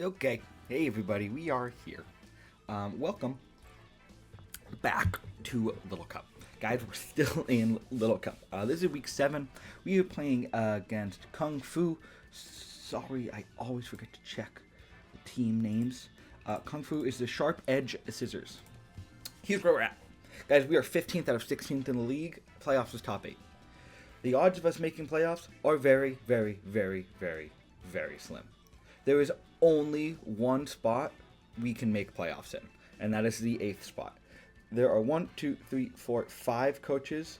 Okay, hey everybody, we are here. Welcome back to Little Cup. Guys, we're still in Little Cup. This is week 7. We are playing against Kung Fu. Sorry, I always forget to check the team names. Kung Fu is the Sharp Edge Scissors. Here's where we're at. Guys, we are 15th out of 16th in the league. Playoffs is top 8. The odds of us making playoffs are very, very, very, very, very slim. There is only one spot we can make playoffs in, and that is the 8th spot. There are 5 coaches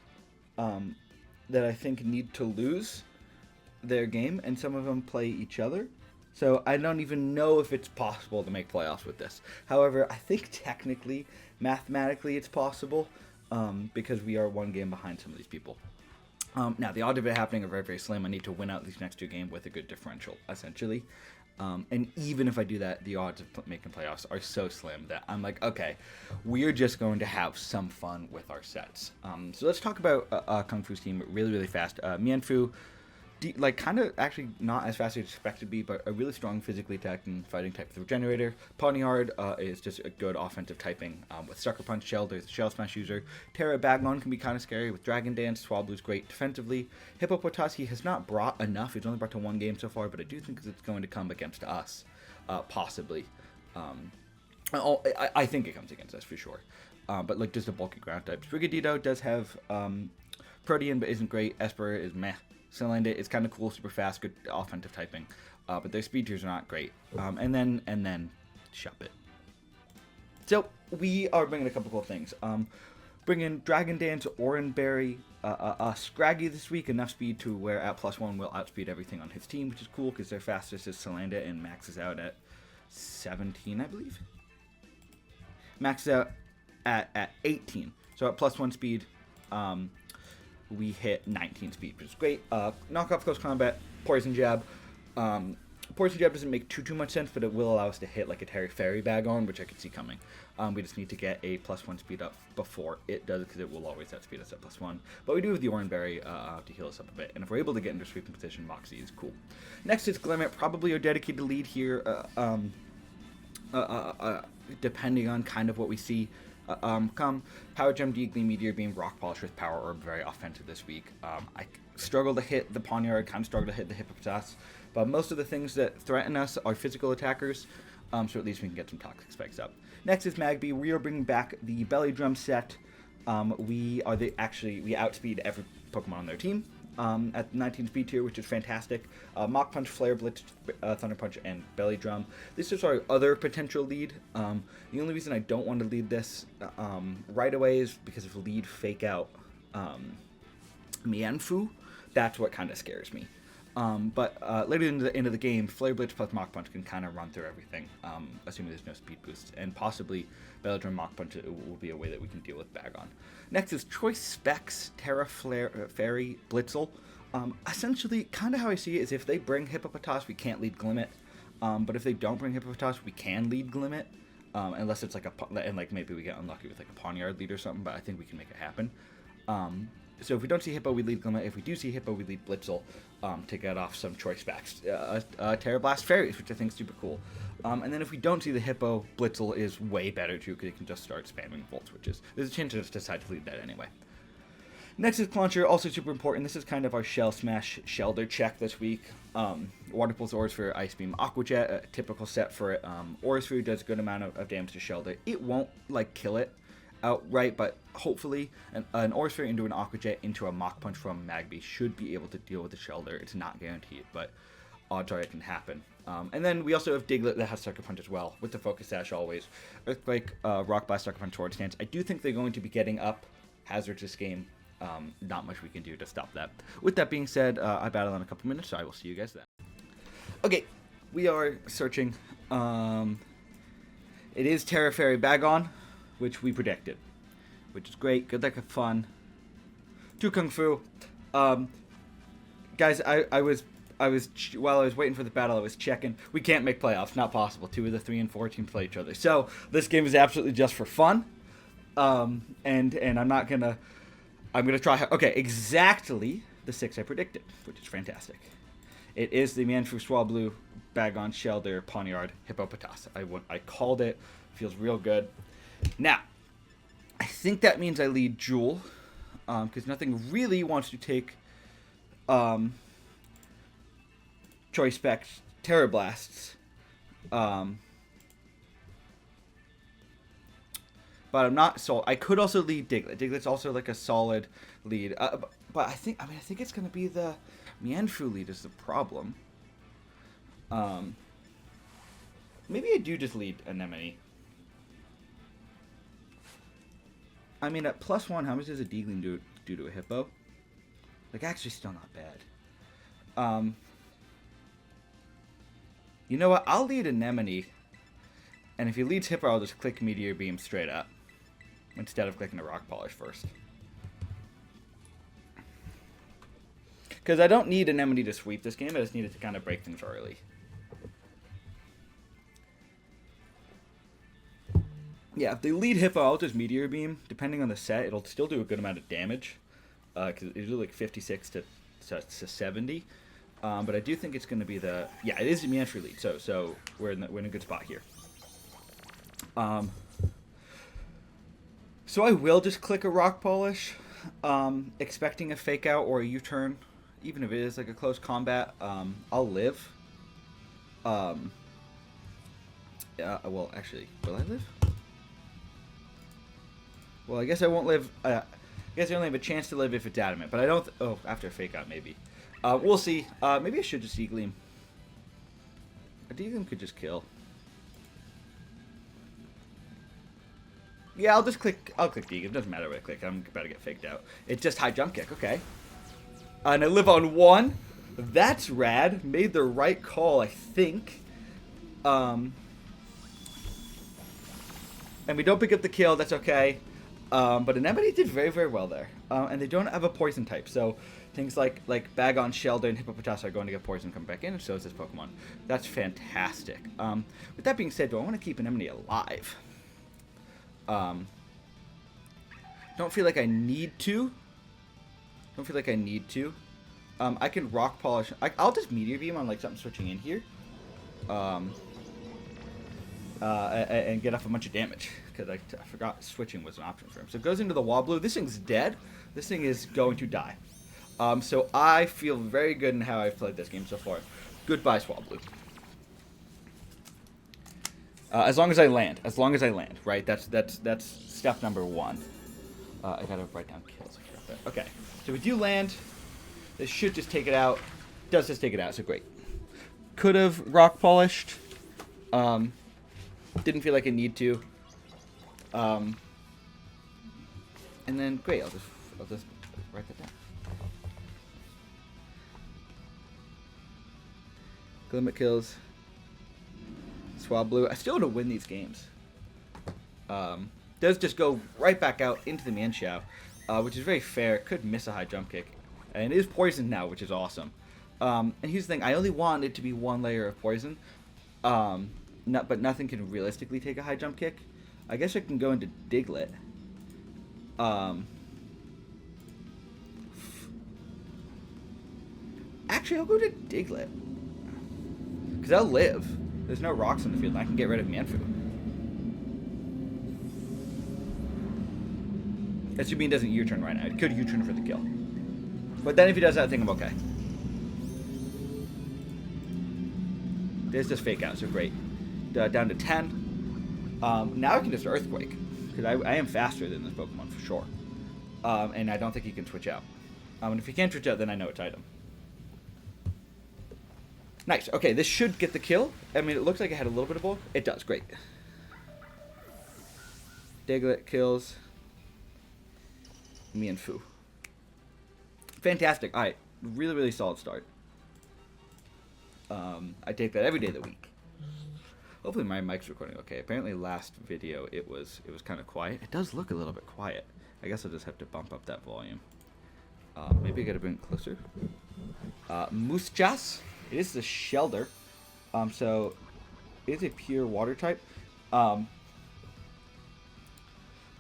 that I think need to lose their game, and some of them play each other. So I don't even know if it's possible to make playoffs with this. However, I think technically, mathematically, it's possible because we are one game behind some of these people. Now, the odds of it happening are very, very slim. I need to win out these next 2 games with a good differential, essentially. And even if I do that, the odds of making playoffs are so slim that I'm like, okay, we're just going to have some fun with our sets. So let's talk about Kung Fu's team really, really fast. Mianfu, kind of actually not as fast as expected to be, but a really strong physically attacking fighting type with Regenerator. Ponyard is just a good offensive typing with Sucker Punch. Shell, there's a Shell Smash user. Terra Bagon can be kind of scary with Dragon Dance. Swablu's great defensively. Hippopotas, he has not brought enough. He's only brought to 1 game so far, but I do think it's going to come against us, possibly. I think it comes against us for sure. But like just a bulky ground type. Sprigadito does have Protean, but isn't great. Esper is meh. Cylinder is kind of cool, super fast, good offensive typing, but their speed tiers are not great. And then shop it. So we are bringing a couple cool things. Bringing Dragon Dance, Oranberry, Scraggy this week, enough speed to where at +1 will outspeed everything on his team, which is cool because their fastest is Cylinder and maxes out at 17, I believe. Maxes out at 18, so at +1 speed. We hit 19 speed, which is great. Knockoff Close Combat, Poison Jab. Poison Jab doesn't make too much sense, but it will allow us to hit like a Terry Fairy bag on, which I could see coming. We just need to get a +1 speed up before it does, because it will always outspeed us at +1. But we do have the Oranberry to heal us up a bit, and if we're able to get into sweeping position, Moxie is cool. Next is Glimmet, probably our dedicated lead here, depending on kind of what we see. Power Gem, Deagly, Meteor Beam, Rock Polish with Power Orb, very offensive this week. I struggle to hit the Ponyard, kind of struggle to hit the Hippopotas, but most of the things that threaten us are physical attackers, so at least we can get some toxic spikes up. Next is Magby. We are bringing back the Belly Drum set. We outspeed every Pokemon on their team at 19 speed tier, which is fantastic. Mach Punch, Flare Blitz, Thunder Punch, and Belly Drum. This is our other potential lead. The only reason I don't want to lead this right away is because if lead fake out Mianfu, that's what kind of scares me. But later in the end of the game, Flare Blitz plus Mach Punch can kind of run through everything, assuming there's no speed boost. And possibly Belly Drum Mach Punch will be a way that we can deal with Bagon. Next is Choice Specs, Terra Fairy, Blitzel. Essentially, kind of how I see it is if they bring Hippopotas, we can't lead Glimmet. But if they don't bring Hippopotas, we can lead Glimmet. Unless it's like maybe we get unlucky with like a Ponyard lead or something, but I think we can make it happen. So if we don't see Hippo, we lead Glimmet. If we do see Hippo, we lead Blitzel to get off some Choice Specs. Terra Blast Fairies, which I think is super cool. And then if we don't see the Hippo, Blitzel is way better too, because it can just start spamming Volt Switches. There's a chance to just decide to lead that anyway. Next is Clauncher, also super important. This is kind of our Shell Smash Shelter check this week. Water Pulse Oars for Ice Beam Aqua Jet, a typical set for it. Oars Food does a good amount of damage to Shelter. It won't like kill it outright, but hopefully an Oars Food into an Aqua Jet into a Mach Punch from Magby should be able to deal with the Shelter. It's not guaranteed, but odds are it can happen. And then we also have Diglett that has Sucker Punch as well, with the Focus Sash always. Earthquake, Rock Blast, Sucker Punch, Sword Stance. I do think they're going to be getting up hazards this game. Not much we can do to stop that. With that being said, I battle in a couple minutes, so I will see you guys then. Okay, we are searching. It is Terra Fairy Bagon, which we predicted, which is great. Good luck, have fun. To Kung Fu. Guys, while I was waiting for the battle, I was checking. We can't make playoffs, not possible. 2 of the 3 and 4 teams play each other. So this game is absolutely just for fun. And I'm gonna try. Okay, exactly the 6 I predicted, which is fantastic. It is the Mianfu Swablu Bagon, Shelder, Poniard, Hippopotas. I called it. Feels real good. Now, I think that means I lead Jewel, because nothing really wants to take Choice Specs, Terror Blasts. But I'm not sold. I could also lead Diglett. Diglett's also like a solid lead. But I think it's gonna be the Mienfoo lead is the problem. Maybe I do just lead Anemone. I mean, at +1, how much does a Deagling do to a Hippo? Like, actually, still not bad. You know what? I'll lead Anemone, and if he leads Hippo, I'll just click Meteor Beam straight up instead of clicking a Rock Polish first. Because I don't need Anemone to sweep this game. I just need it to kind of break things early. Yeah, if they lead Hippo, I'll just Meteor Beam. Depending on the set, it'll still do a good amount of damage. Because it's like 56 to 70. But I do think it's going to be the... Yeah, it is the Mienfoo lead. So we're in a good spot here. So I will just click a Rock Polish, expecting a Fake Out or a U-turn. Even if it is like a close combat, I'll live. Well, actually, will I live? Well, I guess I won't live. I guess I only have a chance to live if it's adamant, but I don't. Oh, after a Fake Out, maybe. We'll see. Maybe I should just Deagleam. A Deagleam could just kill. Yeah, I'll click Deagleam. It doesn't matter what I click. I'm about to get faked out. It's just high jump kick. Okay. And I live on 1. That's rad. Made the right call, I think. And we don't pick up the kill. That's okay. But Anemone did very, very well there. And they don't have a poison type. So things like Bagon, Shelder, and Hippopotas are going to get poison come back in. And so is this Pokemon. That's fantastic. With that being said, do I want to keep Anemone alive? Don't feel like I need to. I can Rock Polish. I'll just Meteor Beam on like something switching in here. And get off a bunch of damage. Because I forgot switching was an option for him. So it goes into the Wobloo. This thing's dead. This thing is going to die. So I feel very good in how I've played this game so far. Goodbye, Swablu. As long as I land. Right? That's step number 1. I gotta write down kills. Okay. So we do land. This should just take it out. Does just take it out, so great. Could have Rock Polished. Didn't feel like I need to. And then great, I'll just write that down. Glimmet kills. Swablu. I still want to win these games. Does just go right back out into the Mienshao, which is very fair. Could miss a high jump kick. And it is poisoned now, which is awesome. And here's the thing. I only want it to be 1 layer of poison. But nothing can realistically take a high jump kick. I guess I can go into Diglett. Actually, I'll go to Diglett. Because I'll live. There's no rocks on the field, and I can get rid of Mienfoo. Assuming he doesn't U-turn right now. It could U-turn for the kill. But then if he does that, I think I'm okay. There's just Fake Out, so great. Down to 10. Now I can just Earthquake. Because I am faster than this Pokemon, for sure. And I don't think he can switch out. And if he can't switch out, then I know it's item. Nice. Okay, this should get the kill. I mean, it looks like it had a little bit of bulk. It does. Great. Diglett kills Mienfoo. Fantastic. All right. Really, really solid start. I take that every day of the week. Hopefully my mic's recording okay. Apparently last video it was kind of quiet. It does look a little bit quiet. I guess I'll just have to bump up that volume. Maybe I gotta bring it closer. Muschas. It is the Shelder. So it is a pure water type. What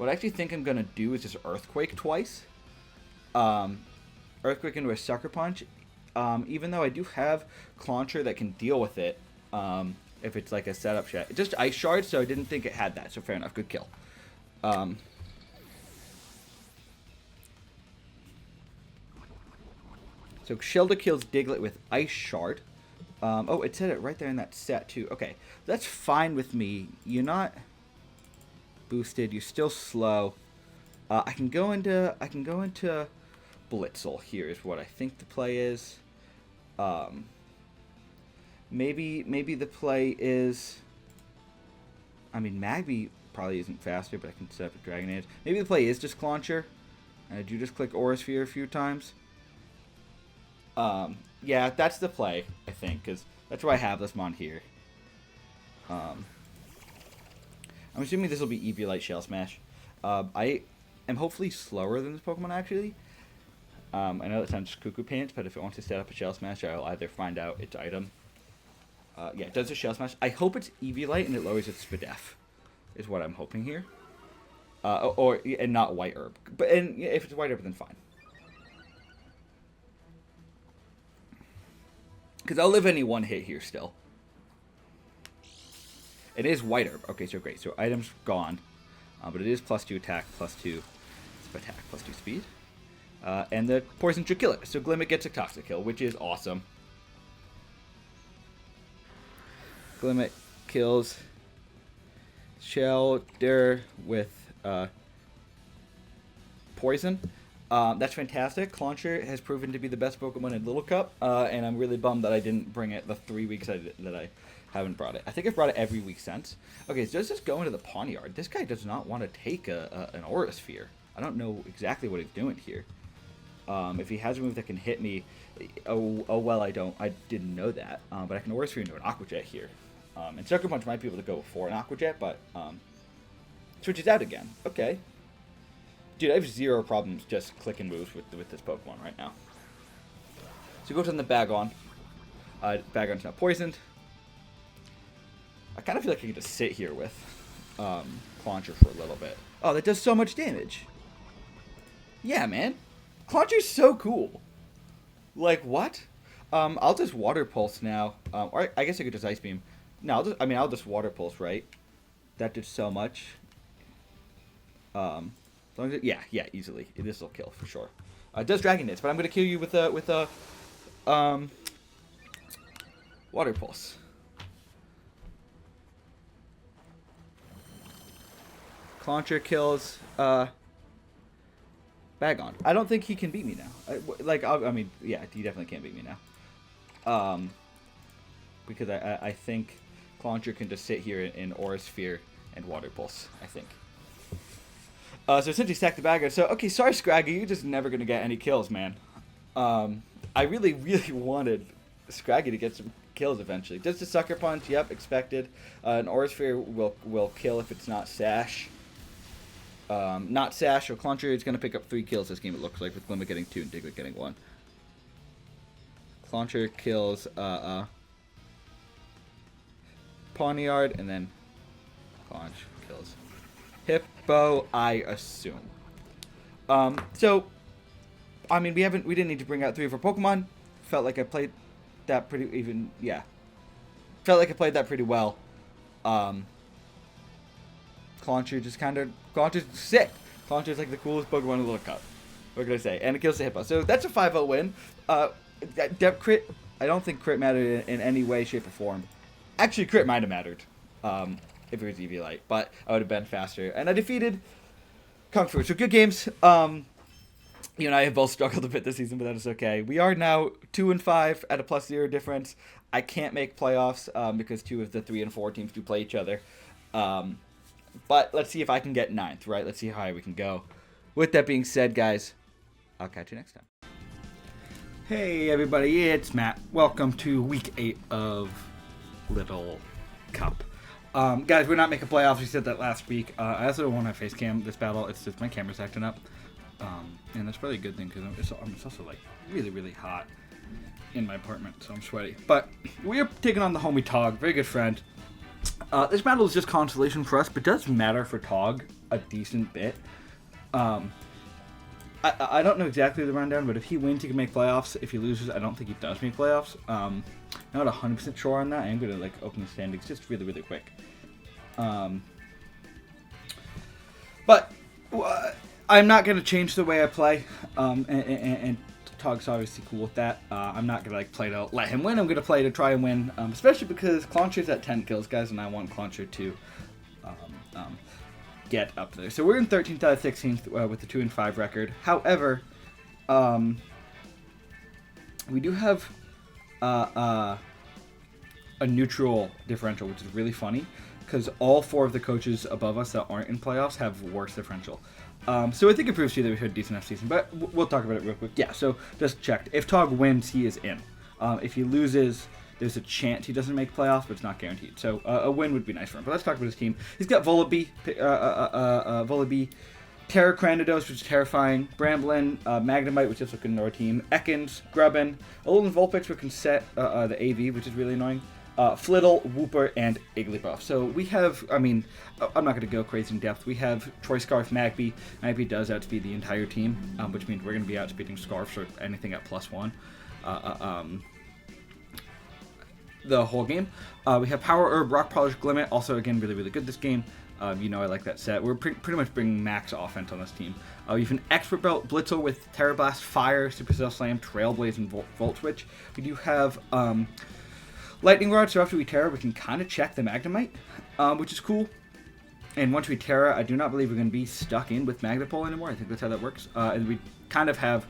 I actually think I'm gonna do is just Earthquake twice. Earthquake into a Sucker Punch. Even though I do have Clauncher that can deal with it, if it's like a setup shot. Just ice shard, so I didn't think it had that. So fair enough, good kill. So Shellder kills Diglett with ice shard. Oh, it said it right there in that set too. Okay, that's fine with me. You're not boosted. You're still slow. I can go into Blitzel here is what I think the play is. Maybe the play is. I mean, Magby probably isn't faster, but I can set up a Dragon Age. Maybe the play is just Clauncher. And I do just click Aura Sphere a few times. Yeah, that's the play, I think, because that's why I have this mon here. I'm assuming this will be Eviolite Shell Smash. I am hopefully slower than this Pokemon, actually. I know that sounds cuckoo pants, but if it wants to set up a Shell Smash, I'll either find out its item. Yeah, it does a Shell Smash. I hope it's Eviolite and it lowers its Spadef, is what I'm hoping here. And not White Herb. But if it's White Herb, then fine. Because I'll live any one hit here still. It is White Herb. Okay, so great. So item's gone. But it is +2 attack, +2 attack, +2 speed. And the poison should kill it. So Glimmet gets a Toxic kill, which is awesome. Glimmet kills Shellder with poison. That's fantastic. Clauncher has proven to be the best Pokemon in Little Cup, and I'm really bummed that I didn't bring it the 3 weeks that I haven't brought it. I think I've brought it every week since. Okay, so let's just go into the Pawniard. This guy does not want to take an Aura Sphere. I don't know exactly what he's doing here. If he has a move that can hit me, oh well, I didn't know that. But I can Aura Sphere into an Aqua Jet here. And Sucker Punch might be able to go before an Aqua Jet, but switches out again. Okay. Dude, I have zero problems just clicking moves with this Pokemon right now. So go to the Bagon. Bagon's now poisoned. I kind of feel like I can just sit here with Clauncher for a little bit. Oh, that does so much damage. Yeah, man. Clauncher's so cool. Like, what? I'll just Water Pulse now. Or I guess I could just Ice Beam. No, I'll just Water Pulse, right? That did so much. Yeah, easily. This will kill for sure. It does Dragon Dance, but I'm gonna kill you with a Water Pulse. Clauncher kills Bagon. I don't think he can beat me now. I mean, yeah, he definitely can't beat me now. Because I think Clauncher can just sit here in Aura Sphere and Water Pulse, I think. So since he stacked the Bagon, so okay, sorry Scraggy, you're just never gonna get any kills, man. I really wanted Scraggy to get some kills eventually. Just a Sucker Punch, yep, expected. An Aura Sphere will kill if it's not Sash. Not Sash or Clauncher is gonna pick up 3 kills this game. It looks like with Glimmet getting 2 and Diglett getting 1. Clauncher kills Pawniard, and then Claunch kills Hippo, I assume. So, I mean, we didn't need to bring out 3 of our Pokemon. Felt like I played that pretty Felt like I played that pretty well. Clauncher's sick. Clauncher's like the coolest Pokemon in Little Cup. What can I say? And it kills the Hippo. So that's a 5-0 win. Depth crit, I don't think crit mattered in any way, shape, or form. Actually, crit might have mattered. If it was Eviolite, but I would have been faster. And I defeated Kung Fu. So good games. You and I have both struggled a bit this season, but that is okay. We are now 2-5 at a +0 difference. I can't make playoffs because 2 of the 3 and 4 teams do play each other. But let's see if I can get 9th, right? Let's see how high we can go. With that being said, guys, I'll catch you next time. Hey, everybody, it's Matt. Welcome to week 8 of Little Cup. Guys, we're not making playoffs. We said that last week. I also don't want to face cam this battle. It's just my camera's acting up. And that's probably a good thing because it's also like really hot in my apartment, so I'm sweaty. But we are taking on the homie Tog, very good friend. This battle is just consolation for us, but does matter for Tog a decent bit. I don't know exactly the rundown, but if he wins, he can make playoffs. If he loses, I don't think he does make playoffs. Not 100% sure on that. I'm going to like open the standings just really, really quick. But I'm not going to change the way I play, and Tog's obviously cool with that. I'm not going to like play to let him win. I'm going to play to try and win, especially because Clauncher's at 10 kills, guys, and I want Clauncher to get up there. So we're in 13th out of 16th with the 2-5 record. However, we do have a neutral differential, which is really funny because all 4 of the coaches above us that aren't in playoffs have worse differential. So I think it proves to you that we've had a decent enough season, but we'll talk about it real quick. Yeah, so just checked. If Tog wins, he is in. If he loses, there's a chance he doesn't make playoffs, but it's not guaranteed. So a win would be nice for him. But let's talk about his team. He's got Volibee, Terra Cranidos, which is terrifying, Bramblin, Magnemite, which is looking in our team, Ekans, Grubbin, Alolan Vulpix, which can set the AV, which is really annoying, Flittle, Wooper, and Igglybuff. So we have, I mean, I'm not going to go crazy in depth. We have Troy Scarf, Magby. Magby does outspeed the entire team, which means we're going to be outspeeding Scarf or anything at +1. The whole game. We have Power Herb, Rock Polish, Glimmet, also again really, really good this game. You know I like that set. We're pretty much bringing max offense on this team. We have an Expert Belt, Blitzel with Terra Blast, Fire, Supercell Slam, Trailblaze, and Volt Switch. We do have Lightning Rod, so after we Terra, we can kind of check the Magnemite, which is cool. And once we Terra, I do not believe we're going to be stuck in with Magnapole anymore. I think that's how that works. And we kind of have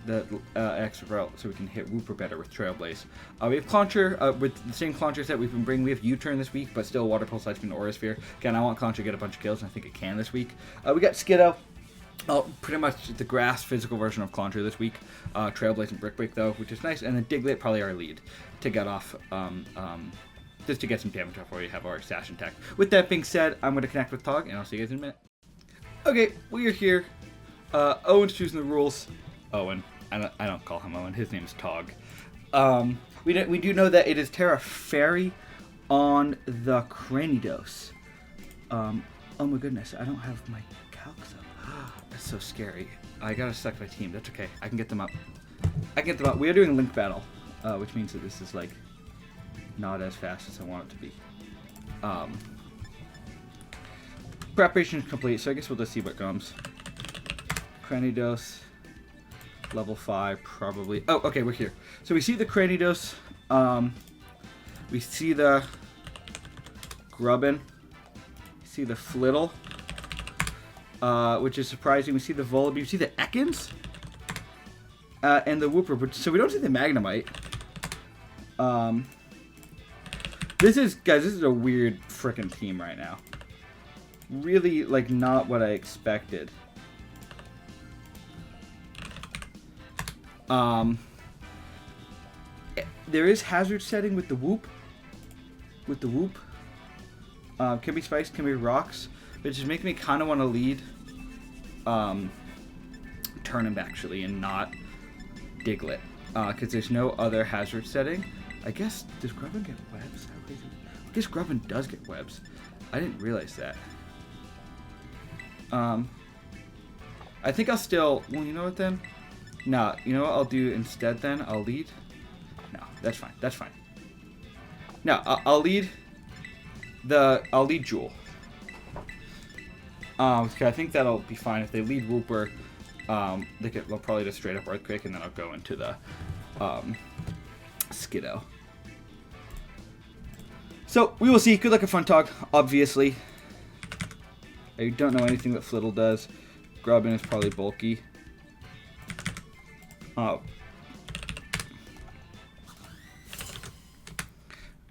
the extra belt so we can hit Wooper better with Trailblaze. We have Clauncher with the same Clauncher set we've been bringing. We have U-Turn this week, but still Water Pulse, Light Spin, Aura Sphere. Again, I want Clauncher to get a bunch of kills, and I think it can this week. We got Skiddo. Pretty much the grass physical version of Clauncher this week. Trailblaze and Brick Break, though, which is nice. And then Diglett, probably our lead to get off, just to get some damage off where we have our Sash and Tech. With that being said, I'm going to connect with Tog, and I'll see you guys in a minute. Okay, we are here. Owen's choosing the rules. Owen. I don't call him Owen. His name is Tog. We do know that it is Terra Fairy on the Cranidos. Oh my goodness, I don't have my calcs up. That's so scary. I gotta select my team. That's okay. I can get them up. We are doing Link Battle, which means that this is like not as fast as I want it to be. Preparation is complete, so I guess we'll just see what comes. Cranidos. Level 5, probably. Oh, okay, we're here. So we see the Cranidos. We see the Grubbin. We see the Flittle, which is surprising. We see the Volibee. We see the Ekans. And the Wooper. But, so we don't see the Magnemite. This is a weird frickin' team right now. Really, like, not what I expected. There is hazard setting with the Whoop. Can be spikes, can be rocks, which is making me kind of want to lead Turnip actually and not Diglett, because there's no other hazard setting. I guess, does Grubbin get webs? How crazy? I guess Grubbin does get webs. I didn't realize that. I think I'll still, well, you know what then? No, you know what I'll do instead then? I'll lead. No, that's fine. That's fine. No, I'll lead Jewel. I think that'll be fine. If they lead Wooper, they'll probably just straight up Earthquake, and then I'll go into the Skiddo. So we will see. Good luck at Fun Talk, obviously. I don't know anything that Flittle does. Grubbin is probably bulky.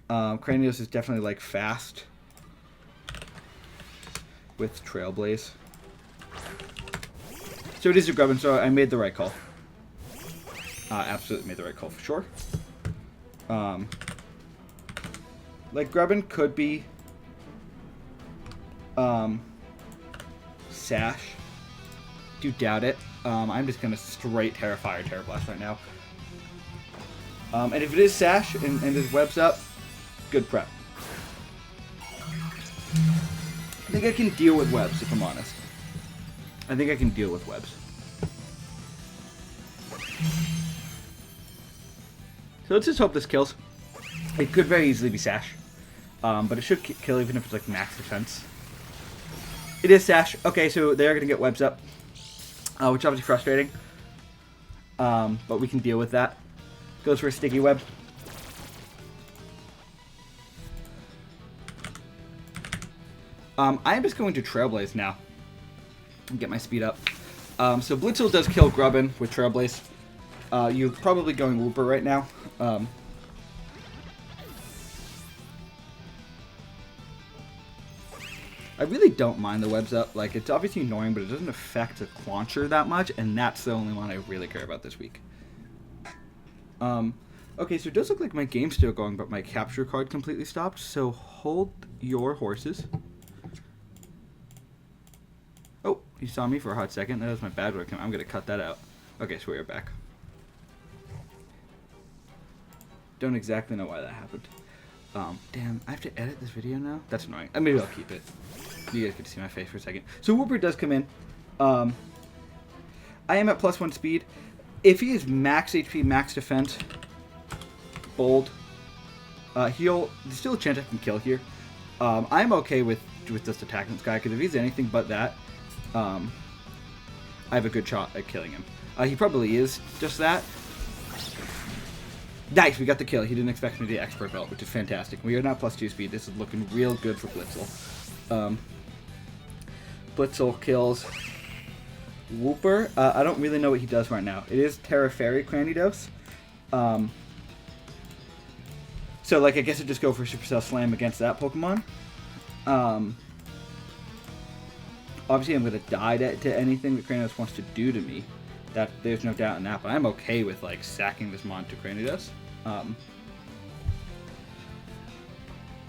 Cranidos is definitely like fast with Trailblaze. So it is a Grubbin, so I made the right call. Absolutely made the right call for sure. Like Grubbin could be Sash. Do doubt it. I'm just gonna straight Terra Fire, Terra Blast right now. And if it is Sash and his web's up, good prep. I think I can deal with webs, if I'm honest. I think I can deal with webs. let's just hope this kills. It could very easily be Sash. But it should kill even if it's like max defense. It is Sash. Okay, so they're going to get webs up. Which is obviously frustrating. But we can deal with that. Goes for a sticky web. I am just going to Trailblaze now. And get my speed up. So Blitzel does kill Grubbin with Trailblaze. You're probably going Whooper right now. I really don't mind the webs up. Like, it's obviously annoying, but it doesn't affect the clauncher that much, and that's the only one I really care about this week. Okay, so it does look like my game's still going, but my capture card completely stopped, so hold your horses. Oh, you saw me for a hot second. That was my bad work. I'm going to cut that out. Okay, so we're back. Don't exactly know why that happened. Damn, I have to edit this video now? That's annoying. Maybe I'll keep it. You guys get to see my face for a second. So Whooper does come in. I am at +1 speed. If he is max HP, max defense, bold, he'll... There's still a chance I can kill here. I'm okay with just attacking this guy, because if he's anything but that, I have a good shot at killing him. He probably is just that. Nice, we got the kill. He didn't expect me to expert belt, which is fantastic. We are now +2 speed. This is looking real good for Blitzel. Blitzel kills Whooper. I don't really know what he does right now. It is Terra Fairy Cranidos. So, like, I guess I'd just go for Supercell Slam against that Pokemon. Obviously, I'm going to die to anything that Cranidos wants to do to me. That there's no doubt in that, but I'm okay with like sacking this mon to Cranidos.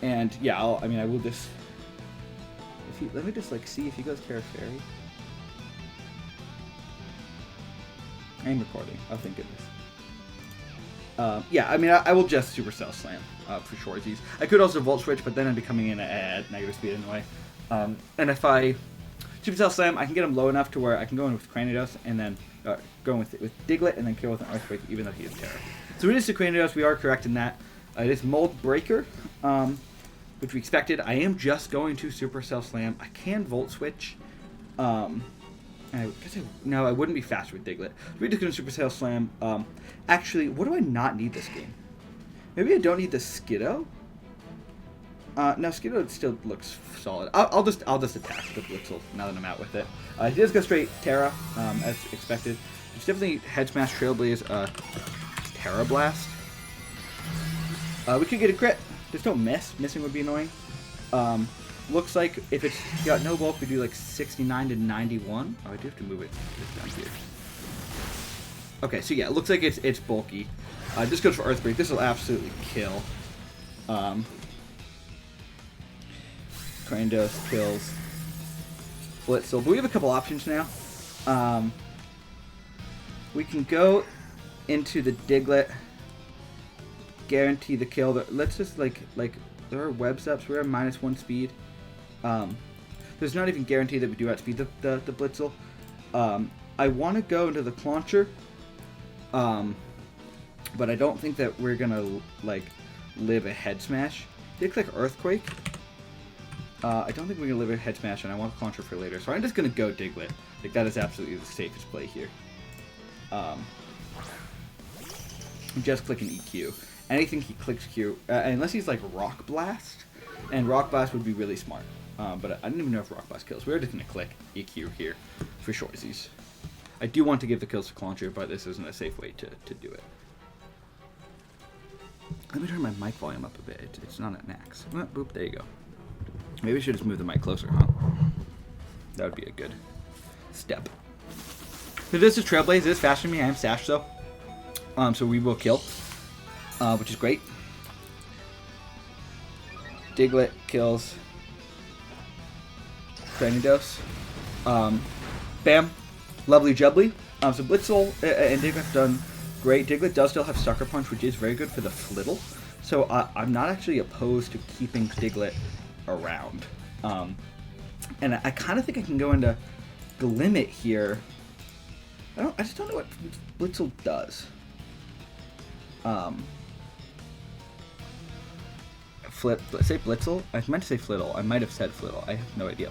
And yeah, I will just. Let me just like see if he goes Terra Fairy. I'm recording. Oh, thank goodness. Yeah, I will just Supercell Slam for shorties. I could also Volt Switch, but then I'd be coming in at negative speed anyway. And if I Supercell Slam, I can get him low enough to where I can go in with Cranidos and then going with Diglett and then kill with an Earthquake, even though he is Terra. So it is to Cranidos. We are correct in that. It is Mold Breaker, which we expected. I am just going to Supercell Slam. I can Volt Switch. No, I wouldn't be faster with Diglett. We're just going to Supercell Slam. Actually, what do I not need this game? Maybe I don't need the Skiddo. No, Skiddo still looks solid. I'll just attack the Blitzel now that I'm out with it. He does go straight Terra, as expected. It's definitely Head Smash, Trailblaze, Terra Blast. We could get a crit. Just don't miss. Missing would be annoying. Looks like if it's got no bulk, we do like 69 to 91. Oh, I do have to move it down here. Okay, so yeah, it looks like it's bulky. Just goes for Earthquake. This will absolutely kill. Cranidos kills Blitzel. But we have a couple options now. We can go into the Diglett, guarantee the kill. Let's just like there are webs up, so we're at -1 speed. There's not even guarantee that we do outspeed the Blitzel. I want to go into the clauncher, but I don't think that we're gonna like live a Head Smash. Looks like Earthquake. I don't think we're going to live a Head Smash, and I want Clauncher for later, so I'm just going to go Diglett. Like, that is absolutely the safest play here. Just click an EQ. Anything he clicks Q, unless he's like Rock Blast, and Rock Blast would be really smart. But I don't even know if Rock Blast kills. We're just going to click EQ here for shortsies. I do want to give the kills to Clauncher, but this isn't a safe way to do it. Let me turn my mic volume up a bit. It's not at max. Oh, boop, there you go. Maybe I should just move the mic closer, huh? That would be a good step. So this is Trailblaze. It is faster than me. I am Sash, though. So we will kill, which is great. Diglett kills Cranidos. Bam. Lovely jubbly. So Blitzel and Diglett have done great. Diglett does still have Sucker Punch, which is very good for the Flittle. So I'm not actually opposed to keeping Diglett around. And I kind of think I can go into Glimmet here. I just don't know what Blitzel does. let's say Blitzel. I meant to say Flittle. I might have said Flittle. I have no idea.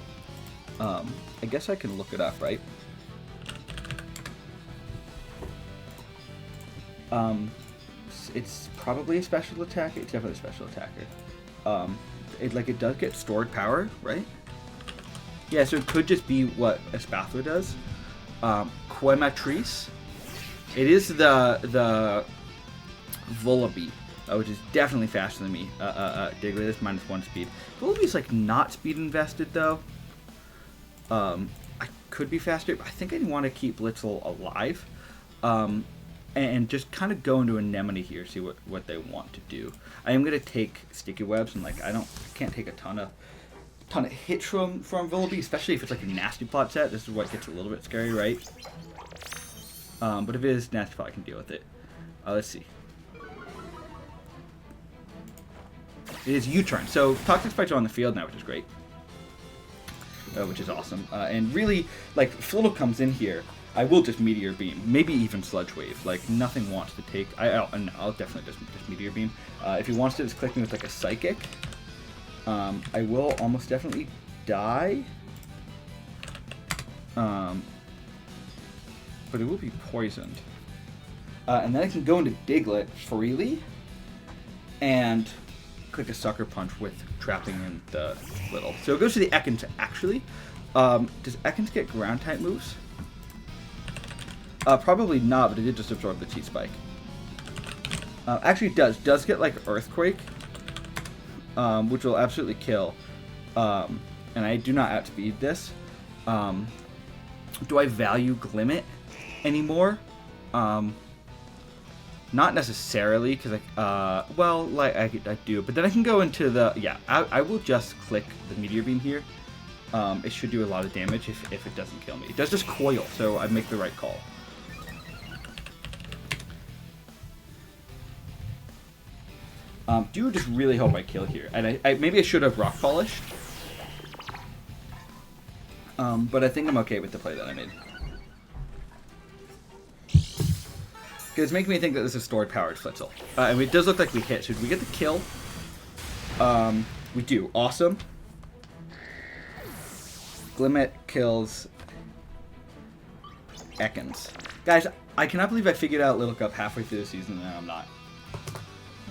I guess I can look it up, right? It's probably a special attacker. It's definitely a special attacker. It does get stored power, right? Yeah, so it could just be what Espathra does. Quematrice. It is the Volibee, which is definitely faster than me. Diglett is -1 speed. Volibee's like not speed invested though. I could be faster, but I think I want to keep Blitzel alive. And just kind of go into Anemone here, see what they want to do. I am gonna take Sticky Webs, and like I can't take a ton of hits from Volibee, especially if it's like a nasty plot set. This is what gets a little bit scary, right? But if it is nasty plot, I can deal with it. Let's see. It is U-turn, so Toxic Spikes are on the field now, which is great. Which is awesome. And really, like, Flittle comes in here, I will just Meteor Beam, maybe even Sludge Wave. Like, nothing wants to take... I'll definitely just Meteor Beam. If he wants to just click me with, like, a Psychic, I will almost definitely die. But it will be poisoned. And then I can go into Diglett freely and click a Sucker Punch with trapping in the Flittle. So it goes to the Ekans, actually. Does Ekans get Ground-type moves? Probably not, but it did just absorb the Cheat Spike. Actually, it does. Does get, like, Earthquake, which will absolutely kill. And I do not outspeed this. Do I value Glimmet anymore? Not necessarily, because well, like I do, but then I can go into the I will just click the Meteor Beam here. It should do a lot of damage if it doesn't kill me. It does just coil, so I make the right call. Do just really hope I kill here, and I maybe I should have Rock Polished. But I think I'm okay with the play that I made. Because it's making me think that this is stored powered Flitzel. And it does look like we hit. Should we get the kill? We do. Awesome. Glimmet kills Ekans. Guys, I cannot believe I figured out Little Cup halfway through the season and I'm not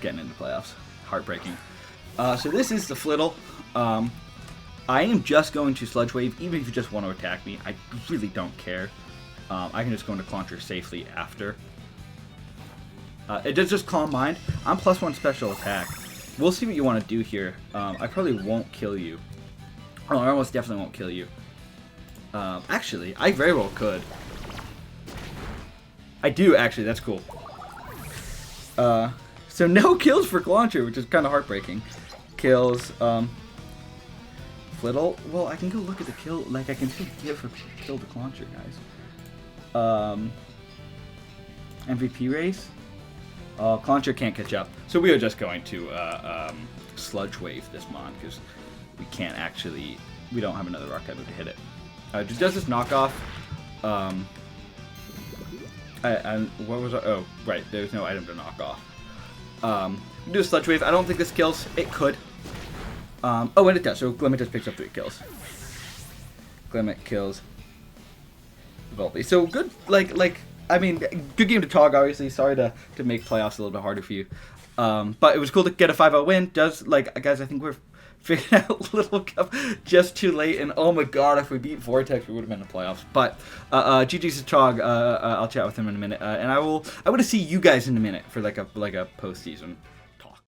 getting into playoffs. Heartbreaking. So this is the Flittle. I am just going to Sludge Wave, even if you just want to attack me. I really don't care. I can just go into Clauncher safely after. It does just Calm Mind. I'm +1 special attack. We'll see what you want to do here. I probably won't kill you. Oh, I almost definitely won't kill you. Actually, I very well could. I do, actually. That's cool. So no kills for Clauncher, which is kind of heartbreaking. Kills, Flittle. Well, I can go look at the kill. Like, I can still give a kill to Clauncher, guys. MVP race. Clauncher can't catch up. So we are just going to Sludge Wave this mon, because we can't actually... We don't have another rock type move to hit it. Just does this knockoff. And what was our... Oh, right. There's no item to knock off. We do a Sludge Wave. I don't think this kills. It could. Oh, and it does. So Glimmet just picks up 3 kills. Glimmet kills Volibee. So good, I mean, good game to talk, obviously. Sorry to make playoffs a little bit harder for you. But it was cool to get a 5-0 win. Guys, I think we're figuring out Little Cup just too late. And oh my god, if we beat Vortex, we would have been in the playoffs. But GG's to Chog. I'll chat with him in a minute. And I want to see you guys in a minute for like a postseason.